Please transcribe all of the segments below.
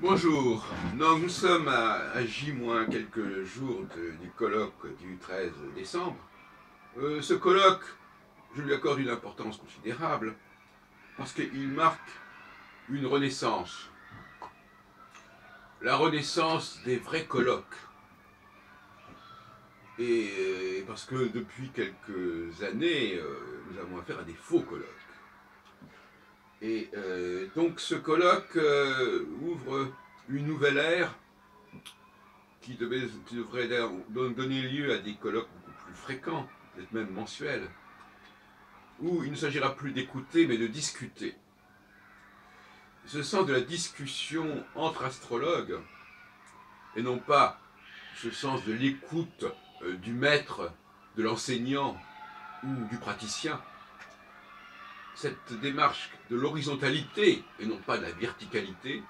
Bonjour, donc nous sommes à J- quelques jours du colloque du 13 décembre. Ce colloque, je lui accorde une importance considérable parce qu'il marque une renaissance. La renaissance des vrais colloques. Et parce que depuis quelques années, nous avons affaire à des faux colloques. Et donc ce colloque ouvre une nouvelle ère qui devrait donner lieu à des colloques beaucoup plus fréquents, peut-être même mensuels, où il ne s'agira plus d'écouter mais de discuter. Ce sens de la discussion entre astrologues, et non pas ce sens de l'écoute du maître, de l'enseignant ou du praticien, cette démarche de l'horizontalité et non pas de la verticalité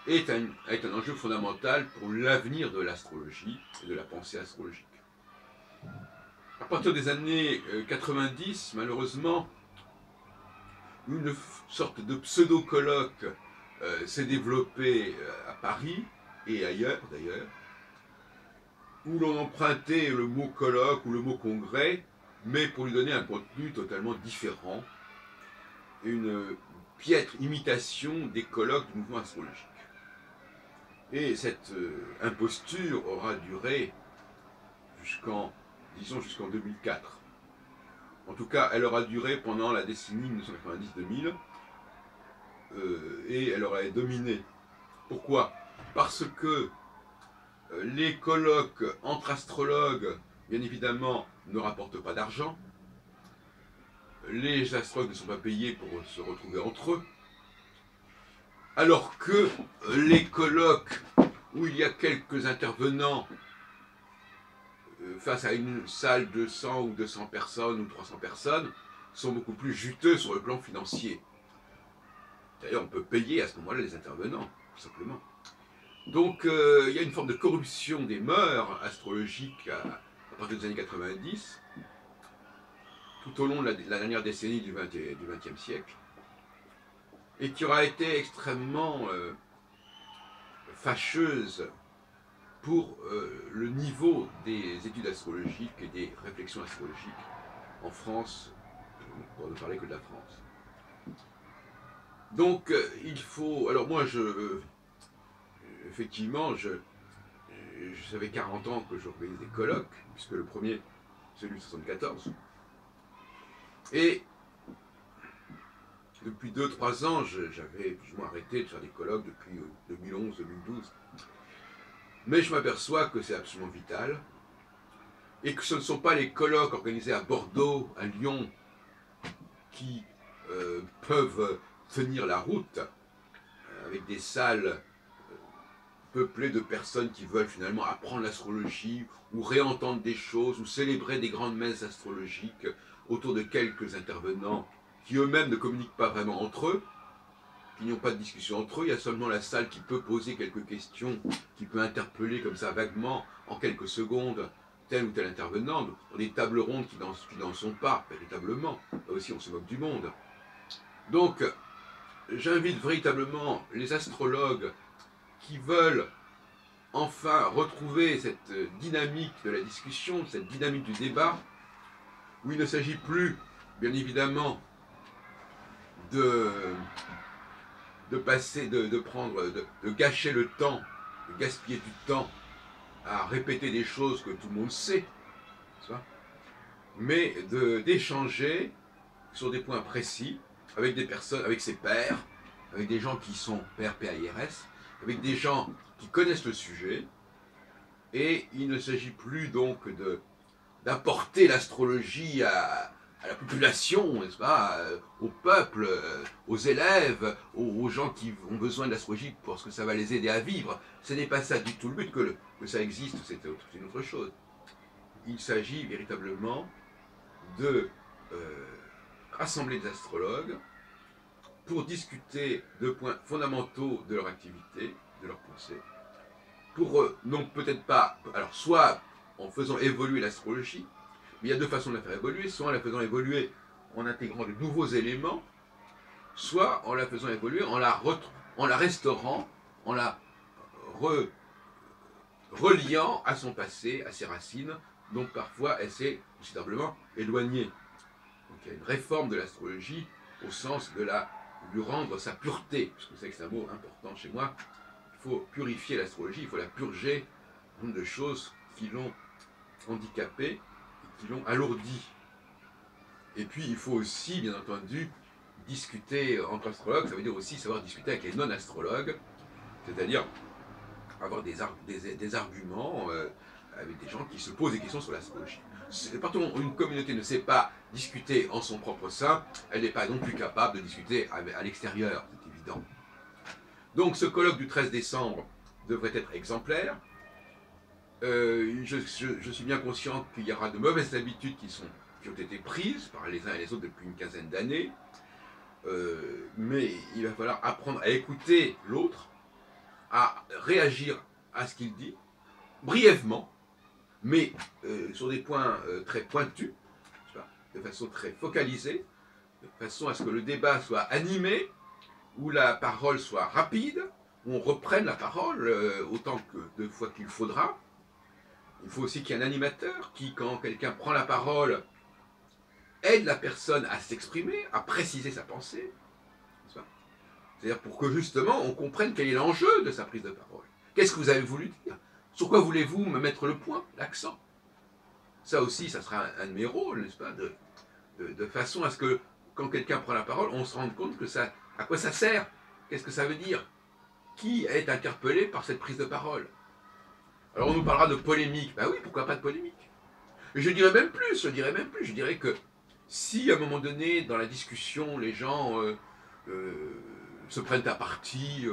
est un enjeu fondamental pour l'avenir de l'astrologie et de la pensée astrologique. À partir des années 90, malheureusement, une sorte de pseudo-colloque s'est développée à Paris et ailleurs d'ailleurs, où l'on empruntait le mot colloque ou le mot congrès, mais pour lui donner un contenu totalement différent, une piètre imitation des colloques du mouvement astrologique. Et cette imposture aura duré jusqu'en 2004. En tout cas, elle aura duré pendant la décennie 1990-2000 et elle aurait dominé. Pourquoi? Parce que les colloques entre astrologues, bien évidemment, ne rapportent pas d'argent. Les astrologues ne sont pas payés pour se retrouver entre eux. Alors que les colloques où il y a quelques intervenants face à une salle de 100 ou 200 personnes ou 300 personnes sont beaucoup plus juteux sur le plan financier. D'ailleurs, on peut payer à ce moment-là les intervenants, tout simplement. Donc, il y a une forme de corruption des mœurs astrologiques à partir des années 90, tout au long de la dernière décennie du XXe siècle, et qui aura été extrêmement fâcheuse pour le niveau des études astrologiques et des réflexions astrologiques en France, pour ne parler que de la France. Donc il faut... Alors moi, effectivement, ça fait 40 ans que j'organise des colloques, puisque le premier, celui de 74. Et depuis 2-3 ans, j'avais plus ou moins arrêté de faire des colloques depuis 2011-2012. Mais je m'aperçois que c'est absolument vital, et que ce ne sont pas les colloques organisés à Bordeaux, à Lyon, qui peuvent tenir la route, avec des salles peuplées de personnes qui veulent finalement apprendre l'astrologie, ou réentendre des choses, ou célébrer des grandes messes astrologiques autour de quelques intervenants qui eux-mêmes ne communiquent pas vraiment entre eux, qui n'ont pas de discussion entre eux. Il y a seulement la salle qui peut poser quelques questions, qui peut interpeller comme ça vaguement, en quelques secondes, tel ou tel intervenant, dans des tables rondes qui n'en sont pas, véritablement. Là aussi, on se moque du monde. Donc, j'invite véritablement les astrologues qui veulent enfin retrouver cette dynamique de la discussion, cette dynamique du débat, où il ne s'agit plus, bien évidemment, de gâcher le temps, de gaspiller du temps à répéter des choses que tout le monde sait, mais d'échanger sur des points précis avec des personnes, avec ses pairs, avec des gens qui sont pairs PAIRS, avec des gens qui connaissent le sujet, et il ne s'agit plus donc d'apporter l'astrologie à la population, n'est-ce pas, au peuple, aux élèves, aux gens qui ont besoin de l'astrologie parce que ça va les aider à vivre. Ce n'est pas ça du tout le but, que ça existe, c'est une autre chose. Il s'agit véritablement de rassembler des astrologues pour discuter de points fondamentaux de leur activité, de leur pensée, pour non peut-être pas, alors soit en faisant évoluer l'astrologie, mais il y a deux façons de la faire évoluer, soit en la faisant évoluer en intégrant de nouveaux éléments, soit en la faisant évoluer en la restaurant en la reliant à son passé, à ses racines, donc parfois elle s'est considérablement éloignée. Donc il y a une réforme de l'astrologie au sens de lui rendre sa pureté, parce que c'est un mot important chez moi. Il faut purifier l'astrologie, il faut la purger de choses qui l'ont handicapée, qui l'ont alourdi. Et puis il faut aussi, bien entendu, discuter entre astrologues, ça veut dire aussi savoir discuter avec les non-astrologues, c'est-à-dire avoir des arguments avec des gens qui se posent des questions sur l'astrologie. À partir du moment où une communauté ne sait pas discuter en son propre sein, elle n'est pas non plus capable de discuter à l'extérieur, c'est évident. Donc ce colloque du 13 décembre devrait être exemplaire. Je suis bien conscient qu'il y aura de mauvaises habitudes qui ont été prises par les uns et les autres depuis une quinzaine d'années, mais il va falloir apprendre à écouter l'autre, à réagir à ce qu'il dit, brièvement, mais sur des points très pointus, de façon très focalisée, de façon à ce que le débat soit animé, où la parole soit rapide, où on reprenne la parole autant de fois qu'il faudra. Il faut aussi qu'il y ait un animateur qui, quand quelqu'un prend la parole, aide la personne à s'exprimer, à préciser sa pensée. C'est-à-dire pour que justement on comprenne quel est l'enjeu de sa prise de parole. Qu'est-ce que vous avez voulu dire? Sur quoi voulez-vous me mettre le point, l'accent? Ça aussi, ça sera un de mes rôles, n'est-ce pas, de façon à ce que quand quelqu'un prend la parole, on se rende compte que à quoi ça sert? Qu'est-ce que ça veut dire? Qui est interpellé par cette prise de parole? Alors on nous parlera de polémique. Ben oui, pourquoi pas de polémique? Et je dirais même plus, je dirais que si à un moment donné, dans la discussion, les gens se prennent à partie,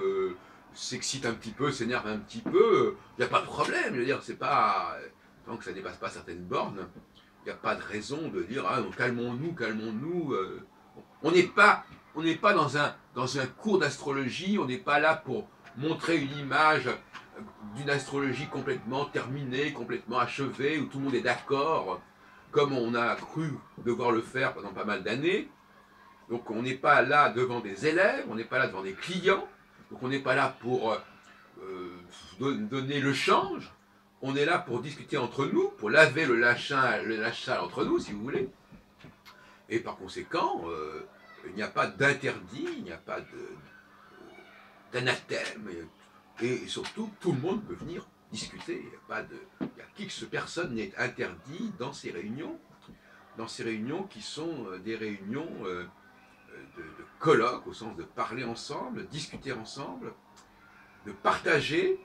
s'excitent un petit peu, s'énervent un petit peu, il n'y a pas de problème, je veux dire, c'est pas... Tant que ça ne dépasse pas certaines bornes, il n'y a pas de raison de dire, ah, calmons-nous, calmons-nous. On n'est pas dans un cours d'astrologie, on n'est pas là pour montrer une image d'une astrologie complètement terminée, complètement achevée, où tout le monde est d'accord, comme on a cru devoir le faire pendant pas mal d'années. Donc on n'est pas là devant des élèves, on n'est pas là devant des clients, donc on n'est pas là pour donner le change, on est là pour discuter entre nous, pour laver le lachin entre nous, si vous voulez. Et par conséquent, il n'y a pas d'interdit, il n'y a pas d'anathème, et surtout, tout le monde peut venir discuter. Personne n'est interdit dans ces réunions qui sont des réunions de colloques, au sens de parler ensemble, discuter ensemble, de partager,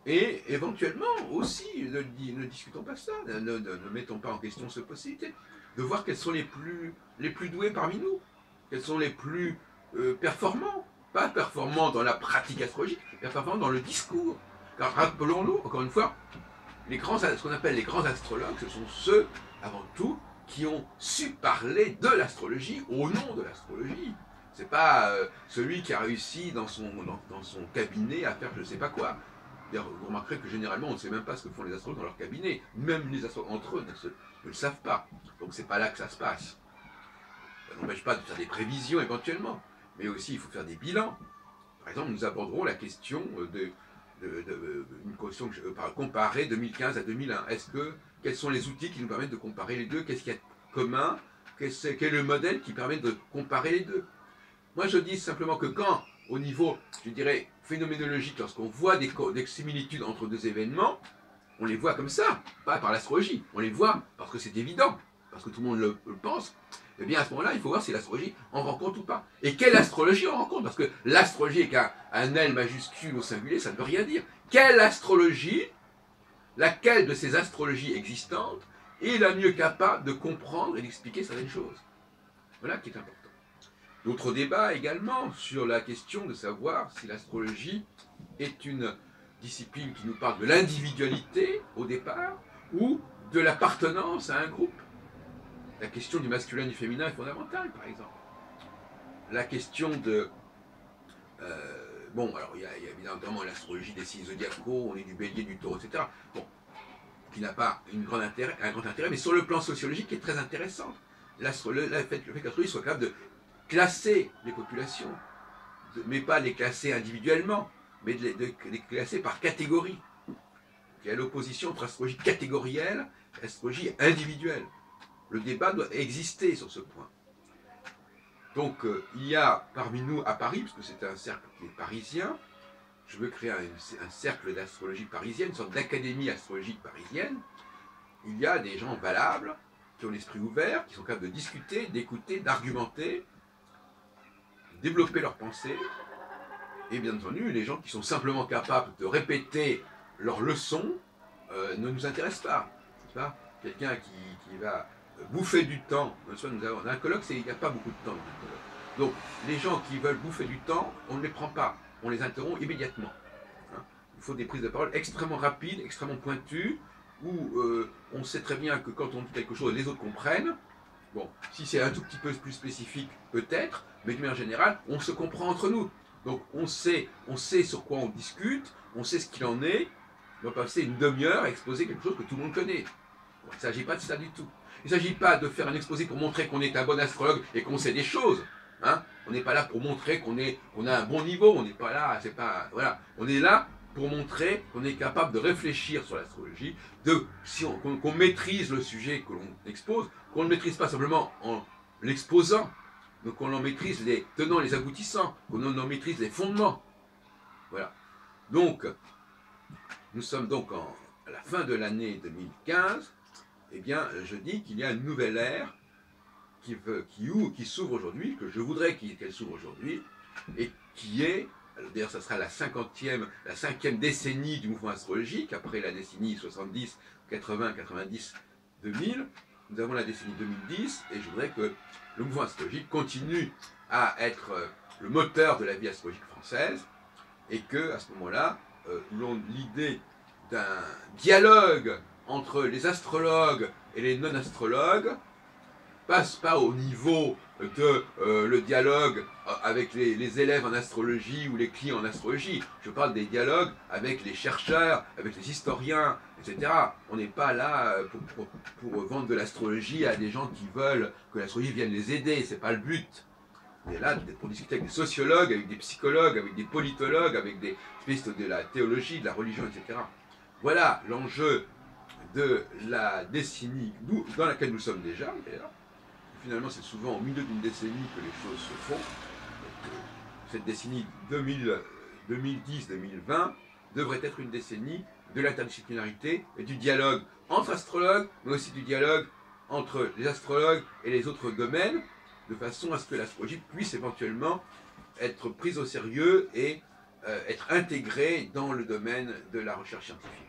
et éventuellement aussi, ne discutons pas ça, ne mettons pas en question cette possibilité, de voir quels sont les plus doués parmi nous, quels sont les plus performants, pas performants dans la pratique astrologique, mais performants dans le discours. Car rappelons-nous, encore une fois, ce qu'on appelle les grands astrologues, ce sont ceux, avant tout, qui ont su parler de l'astrologie au nom de l'astrologie. C'est pas celui qui a réussi dans son cabinet à faire je ne sais pas quoi. Vous remarquerez que généralement on ne sait même pas ce que font les astrologues dans leur cabinet. Même les astrologues entre eux ne le savent pas. Donc c'est pas là que ça se passe. Ça n'empêche pas de faire des prévisions éventuellement. Mais aussi il faut faire des bilans. Par exemple, nous aborderons la question une question comparer 2015 à 2001. Quels sont les outils qui nous permettent de comparer les deux? Qu'est-ce qu'il y a de commun? Quel est le modèle qui permet de comparer les deux? Moi, je dis simplement que quand, au niveau, je dirais, phénoménologique, lorsqu'on voit des similitudes entre deux événements, on les voit comme ça, pas par l'astrologie. On les voit parce que c'est évident, parce que tout le monde le pense. Eh bien, à ce moment-là, il faut voir si l'astrologie en rencontre ou pas. Et quelle astrologie en rencontre? Parce que l'astrologie avec un L majuscule au singulier, ça ne veut rien dire. Quelle astrologie, laquelle de ces astrologies existantes est la mieux capable de comprendre et d'expliquer certaines choses? Voilà qui est important. D'autres débats également sur la question de savoir si l'astrologie est une discipline qui nous parle de l'individualité au départ ou de l'appartenance à un groupe. La question du masculin et du féminin est fondamentale, par exemple. La question de... alors il y a évidemment l'astrologie des signes zodiacaux, on est du bélier, du taureau, etc. Bon, qui n'a pas un grand intérêt, mais sur le plan sociologique qui est très intéressant. Le fait que l'astrologie soit capable de classer les populations, mais pas les classer individuellement, mais de les classer par catégorie. Il y a l'opposition entre astrologie catégorielle et astrologie individuelle. Le débat doit exister sur ce point. Donc, il y a parmi nous à Paris, parce que c'est un cercle qui est parisien, je veux créer un cercle d'astrologie parisienne, une sorte d'académie astrologique parisienne. Il y a des gens valables, qui ont l'esprit ouvert, qui sont capables de discuter, d'écouter, d'argumenter, de développer leurs pensées. Et bien entendu, les gens qui sont simplement capables de répéter leurs leçons ne nous intéressent pas. pas Quelqu'un qui va bouffer du temps. Nous avons un colloque, il n'y a pas beaucoup de temps dans un colloque. Donc, les gens qui veulent bouffer du temps, on ne les prend pas. On les interrompt immédiatement. Il faut des prises de parole extrêmement rapides, extrêmement pointues, où on sait très bien que quand on dit quelque chose, les autres comprennent. Bon, si c'est un tout petit peu plus spécifique, peut-être, mais de manière générale, on se comprend entre nous. Donc on sait sur quoi on discute, on sait ce qu'il en est. On va passer une demi-heure à exposer quelque chose que tout le monde connaît. Bon, il ne s'agit pas de ça du tout. Il ne s'agit pas de faire un exposé pour montrer qu'on est un bon astrologue et qu'on sait des choses. Hein. On n'est pas là pour montrer qu'on a un bon niveau. On n'est pas là, voilà. On est là pour montrer qu'on est capable de réfléchir sur l'astrologie, qu'on maîtrise le sujet que l'on expose, qu'on ne maîtrise pas simplement en l'exposant, donc qu'on en maîtrise les tenants, les aboutissants, qu'on en maîtrise les fondements. Voilà. Donc, nous sommes donc à la fin de l'année 2015. Eh bien, je dis qu'il y a une nouvelle ère qui s'ouvre aujourd'hui, que je voudrais qu'elle s'ouvre aujourd'hui, et qui est, d'ailleurs ça sera la cinquième décennie du mouvement astrologique, après la décennie 70, 80, 90, 2000, nous avons la décennie 2010, et je voudrais que le mouvement astrologique continue à être le moteur de la vie astrologique française, et que à ce moment-là, l'idée d'un dialogue entre les astrologues et les non-astrologues passe pas au niveau de le dialogue avec les élèves en astrologie ou les clients en astrologie. Je parle des dialogues avec les chercheurs, avec les historiens, etc. On n'est pas là pour vendre de l'astrologie à des gens qui veulent que l'astrologie vienne les aider, c'est pas le but. On est là pour discuter avec des sociologues, avec des psychologues, avec des politologues, avec des spécialistes de la théologie, de la religion, etc. Voilà l'enjeu de la décennie dans laquelle nous sommes déjà, d'ailleurs. Finalement, c'est souvent au milieu d'une décennie que les choses se font. Donc, cette décennie 2010-2020 devrait être une décennie de l'interdisciplinarité et du dialogue entre astrologues, mais aussi du dialogue entre les astrologues et les autres domaines, de façon à ce que l'astrologie puisse éventuellement être prise au sérieux et être intégrée dans le domaine de la recherche scientifique.